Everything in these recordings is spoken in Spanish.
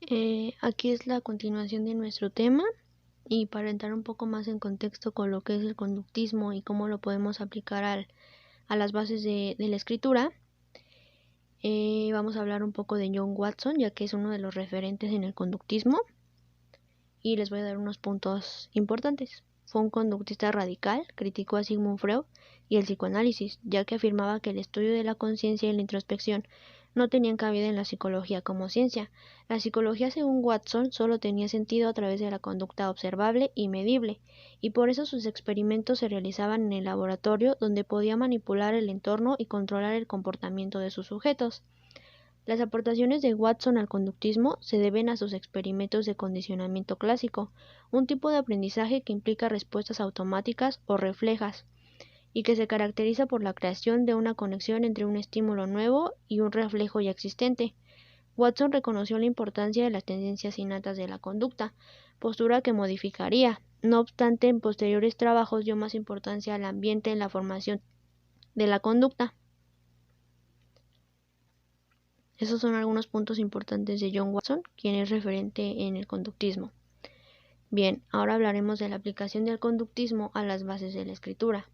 Aquí es la continuación de nuestro tema y para entrar un poco más en contexto con lo que es el conductismo y cómo lo podemos aplicar a las bases de la escritura, vamos a hablar un poco de John Watson, ya que es uno de los referentes en el conductismo y les voy a dar unos puntos importantes. Fue un conductista radical, criticó a Sigmund Freud y el psicoanálisis, ya que afirmaba que el estudio de la conciencia y la introspección no tenían cabida en la psicología como ciencia. La psicología, según Watson, solo tenía sentido a través de la conducta observable y medible, y por eso sus experimentos se realizaban en el laboratorio, donde podía manipular el entorno y controlar el comportamiento de sus sujetos. Las aportaciones de Watson al conductismo se deben a sus experimentos de condicionamiento clásico, un tipo de aprendizaje que implica respuestas automáticas o reflejas, y que se caracteriza por la creación de una conexión entre un estímulo nuevo y un reflejo ya existente. Watson reconoció la importancia de las tendencias innatas de la conducta, postura que modificaría. No obstante, en posteriores trabajos dio más importancia al ambiente en la formación de la conducta. Esos son algunos puntos importantes de John Watson, quien es referente en el conductismo. Bien, ahora hablaremos de la aplicación del conductismo a las bases de la escritura.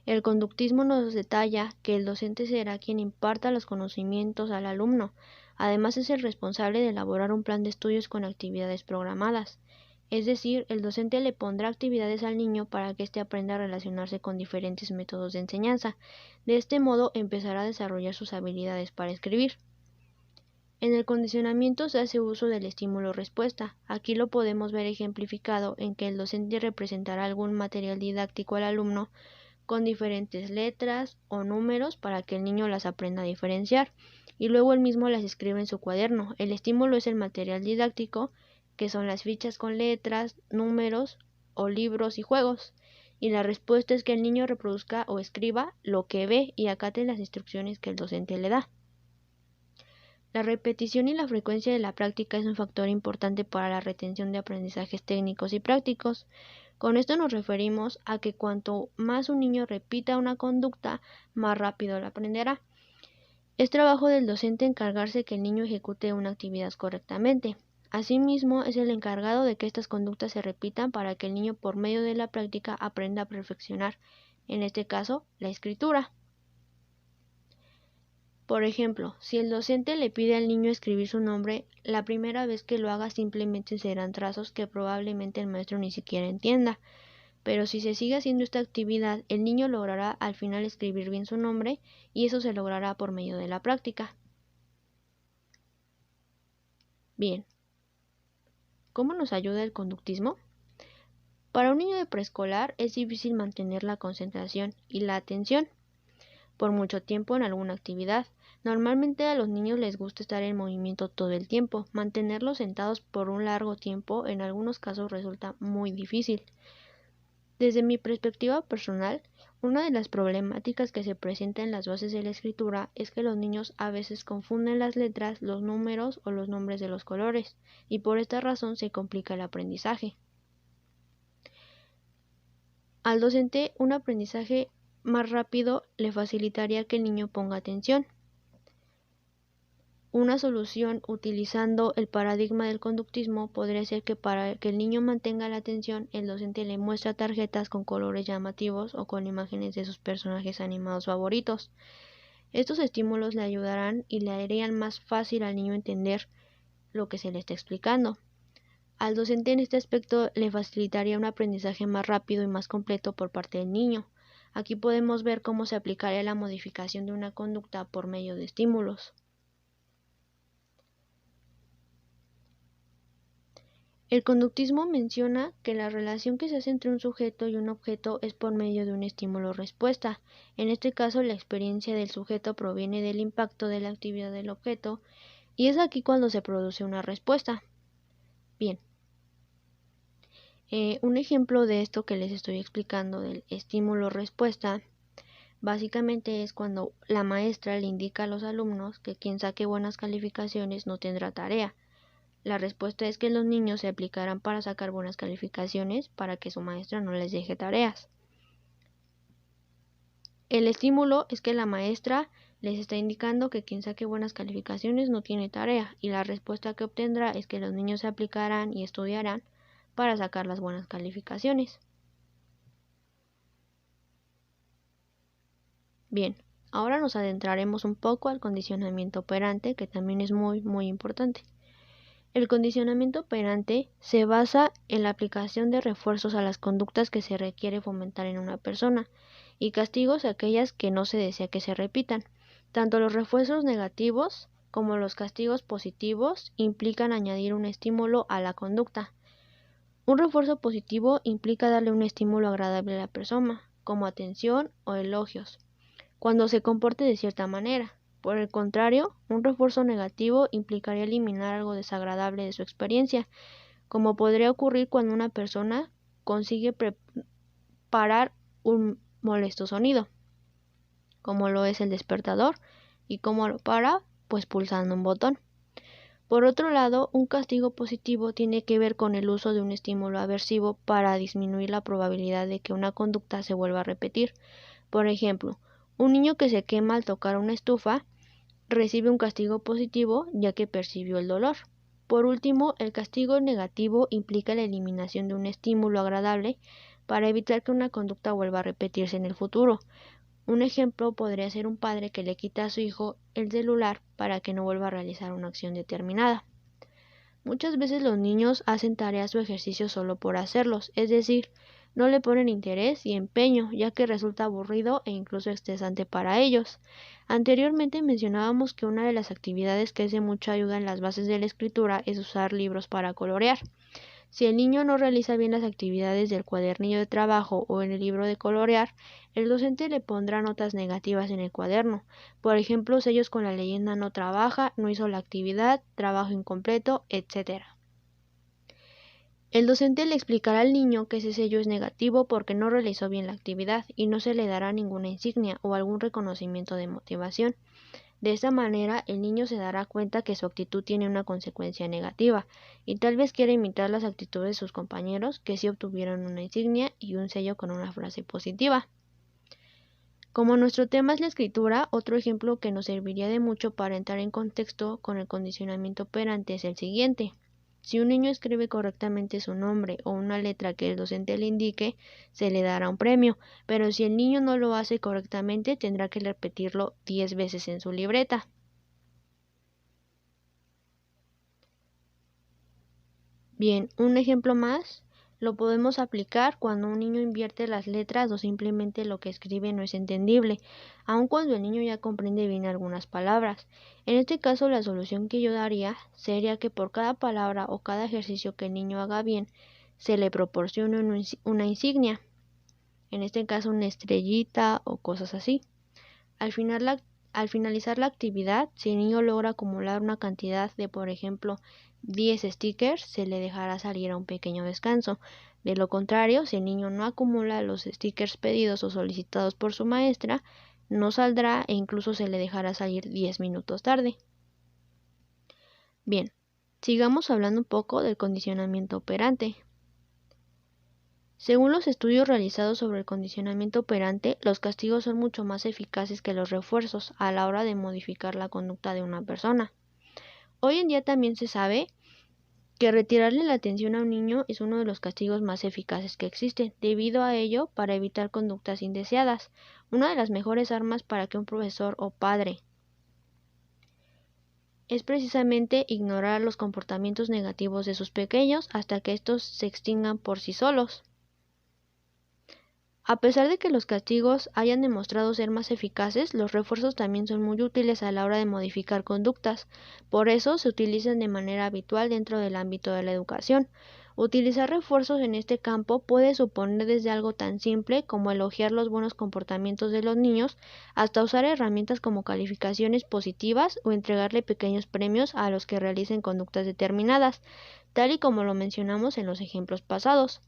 El conductismo nos detalla que el docente será quien imparta los conocimientos al alumno. Además, es el responsable de elaborar un plan de estudios con actividades programadas. Es decir, el docente le pondrá actividades al niño para que éste aprenda a relacionarse con diferentes métodos de enseñanza. De este modo, empezará a desarrollar sus habilidades para escribir. En el condicionamiento se hace uso del estímulo-respuesta. Aquí lo podemos ver ejemplificado en que el docente representará algún material didáctico al alumno con diferentes letras o números para que el niño las aprenda a diferenciar y luego él mismo las escribe en su cuaderno. El estímulo es el material didáctico, que son las fichas con letras, números o libros y juegos, y la respuesta es que el niño reproduzca o escriba lo que ve y acate las instrucciones que el docente le da. La repetición y la frecuencia de la práctica es un factor importante para la retención de aprendizajes técnicos y prácticos. Con esto nos referimos a que cuanto más un niño repita una conducta, más rápido la aprenderá. Es trabajo del docente encargarse que el niño ejecute una actividad correctamente. Asimismo, es el encargado de que estas conductas se repitan para que el niño, por medio de la práctica, aprenda a perfeccionar, en este caso, la escritura. Por ejemplo, si el docente le pide al niño escribir su nombre, la primera vez que lo haga simplemente serán trazos que probablemente el maestro ni siquiera entienda. Pero si se sigue haciendo esta actividad, el niño logrará al final escribir bien su nombre y eso se logrará por medio de la práctica. Bien, ¿cómo nos ayuda el conductismo? Para un niño de preescolar es difícil mantener la concentración y la atención por mucho tiempo en alguna actividad. Normalmente a los niños les gusta estar en movimiento todo el tiempo. Mantenerlos sentados por un largo tiempo en algunos casos resulta muy difícil. Desde mi perspectiva personal, una de las problemáticas que se presenta en las bases de la escritura es que los niños a veces confunden las letras, los números o los nombres de los colores, y por esta razón se complica el aprendizaje. Al docente, un aprendizaje más rápido le facilitaría que el niño ponga atención. Una solución utilizando el paradigma del conductismo podría ser que para que el niño mantenga la atención, el docente le muestra tarjetas con colores llamativos o con imágenes de sus personajes animados favoritos. Estos estímulos le ayudarán y le harían más fácil al niño entender lo que se le está explicando. Al docente en este aspecto le facilitaría un aprendizaje más rápido y más completo por parte del niño. Aquí podemos ver cómo se aplicaría la modificación de una conducta por medio de estímulos. El conductismo menciona que la relación que se hace entre un sujeto y un objeto es por medio de un estímulo-respuesta. En este caso, la experiencia del sujeto proviene del impacto de la actividad del objeto y es aquí cuando se produce una respuesta. Bien. Un ejemplo de esto que les estoy explicando del estímulo-respuesta básicamente es cuando la maestra le indica a los alumnos que quien saque buenas calificaciones no tendrá tarea. La respuesta es que los niños se aplicarán para sacar buenas calificaciones para que su maestra no les deje tareas. El estímulo es que la maestra les está indicando que quien saque buenas calificaciones no tiene tarea, y la respuesta que obtendrá es que los niños se aplicarán y estudiarán para sacar las buenas calificaciones. Bien, ahora nos adentraremos un poco al condicionamiento operante, que también es muy importante. El condicionamiento operante se basa en la aplicación de refuerzos a las conductas que se requiere fomentar en una persona y castigos a aquellas que no se desea que se repitan. Tanto los refuerzos negativos como los castigos positivos implican añadir un estímulo a la conducta. Un refuerzo positivo implica darle un estímulo agradable a la persona, como atención o elogios, cuando se comporte de cierta manera. Por el contrario, un refuerzo negativo implicaría eliminar algo desagradable de su experiencia, como podría ocurrir cuando una persona consigue parar un molesto sonido, como lo es el despertador, y cómo lo para, pues pulsando un botón. Por otro lado, un castigo positivo tiene que ver con el uso de un estímulo aversivo para disminuir la probabilidad de que una conducta se vuelva a repetir. Por ejemplo, un niño que se quema al tocar una estufa recibe un castigo positivo ya que percibió el dolor. Por último, el castigo negativo implica la eliminación de un estímulo agradable para evitar que una conducta vuelva a repetirse en el futuro. Un ejemplo podría ser un padre que le quita a su hijo el celular para que no vuelva a realizar una acción determinada. Muchas veces los niños hacen tareas o ejercicios solo por hacerlos, es decir, no le ponen interés y empeño, ya que resulta aburrido e incluso estresante para ellos. Anteriormente mencionábamos que una de las actividades que es de mucha ayuda en las bases de la escritura es usar libros para colorear. Si el niño no realiza bien las actividades del cuadernillo de trabajo o en el libro de colorear, el docente le pondrá notas negativas en el cuaderno. Por ejemplo, sellos con la leyenda no trabaja, no hizo la actividad, trabajo incompleto, etc. El docente le explicará al niño que ese sello es negativo porque no realizó bien la actividad y no se le dará ninguna insignia o algún reconocimiento de motivación. De esta manera, el niño se dará cuenta que su actitud tiene una consecuencia negativa y tal vez quiera imitar las actitudes de sus compañeros que sí obtuvieron una insignia y un sello con una frase positiva. Como nuestro tema es la escritura, otro ejemplo que nos serviría de mucho para entrar en contexto con el condicionamiento operante es el siguiente. Si un niño escribe correctamente su nombre o una letra que el docente le indique, se le dará un premio, pero si el niño no lo hace correctamente, tendrá que repetirlo 10 veces en su libreta. Bien, un ejemplo más lo podemos aplicar cuando un niño invierte las letras o simplemente lo que escribe no es entendible, aun cuando el niño ya comprende bien algunas palabras. En este caso, la solución que yo daría sería que por cada palabra o cada ejercicio que el niño haga bien, se le proporcione una insignia, en este caso una estrellita o cosas así. Al finalizar la actividad, si el niño logra acumular una cantidad de, por ejemplo, 10 stickers, se le dejará salir a un pequeño descanso. De lo contrario, si el niño no acumula los stickers pedidos o solicitados por su maestra, no saldrá e incluso se le dejará salir 10 minutos tarde. Bien, sigamos hablando un poco del condicionamiento operante. Según los estudios realizados sobre el condicionamiento operante, los castigos son mucho más eficaces que los refuerzos a la hora de modificar la conducta de una persona. Hoy en día también se sabe que retirarle la atención a un niño es uno de los castigos más eficaces que existen. Debido a ello, para evitar conductas indeseadas, una de las mejores armas para que un profesor o padre es precisamente ignorar los comportamientos negativos de sus pequeños hasta que estos se extingan por sí solos. A pesar de que los castigos hayan demostrado ser más eficaces, los refuerzos también son muy útiles a la hora de modificar conductas. Por eso se utilizan de manera habitual dentro del ámbito de la educación. Utilizar refuerzos en este campo puede suponer desde algo tan simple como elogiar los buenos comportamientos de los niños hasta usar herramientas como calificaciones positivas o entregarle pequeños premios a los que realicen conductas determinadas, tal y como lo mencionamos en los ejemplos pasados.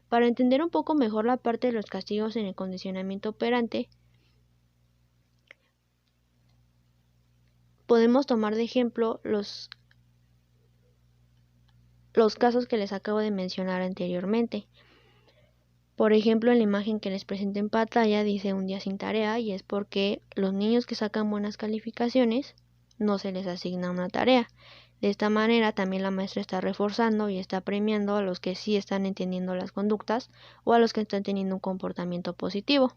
Para entender un poco mejor la parte de los castigos en el condicionamiento operante, podemos tomar de ejemplo los casos que les acabo de mencionar anteriormente. Por ejemplo, en la imagen que les presenté en pantalla dice un día sin tarea y es porque los niños que sacan buenas calificaciones no se les asigna una tarea. De esta manera también la maestra está reforzando y está premiando a los que sí están entendiendo las conductas o a los que están teniendo un comportamiento positivo.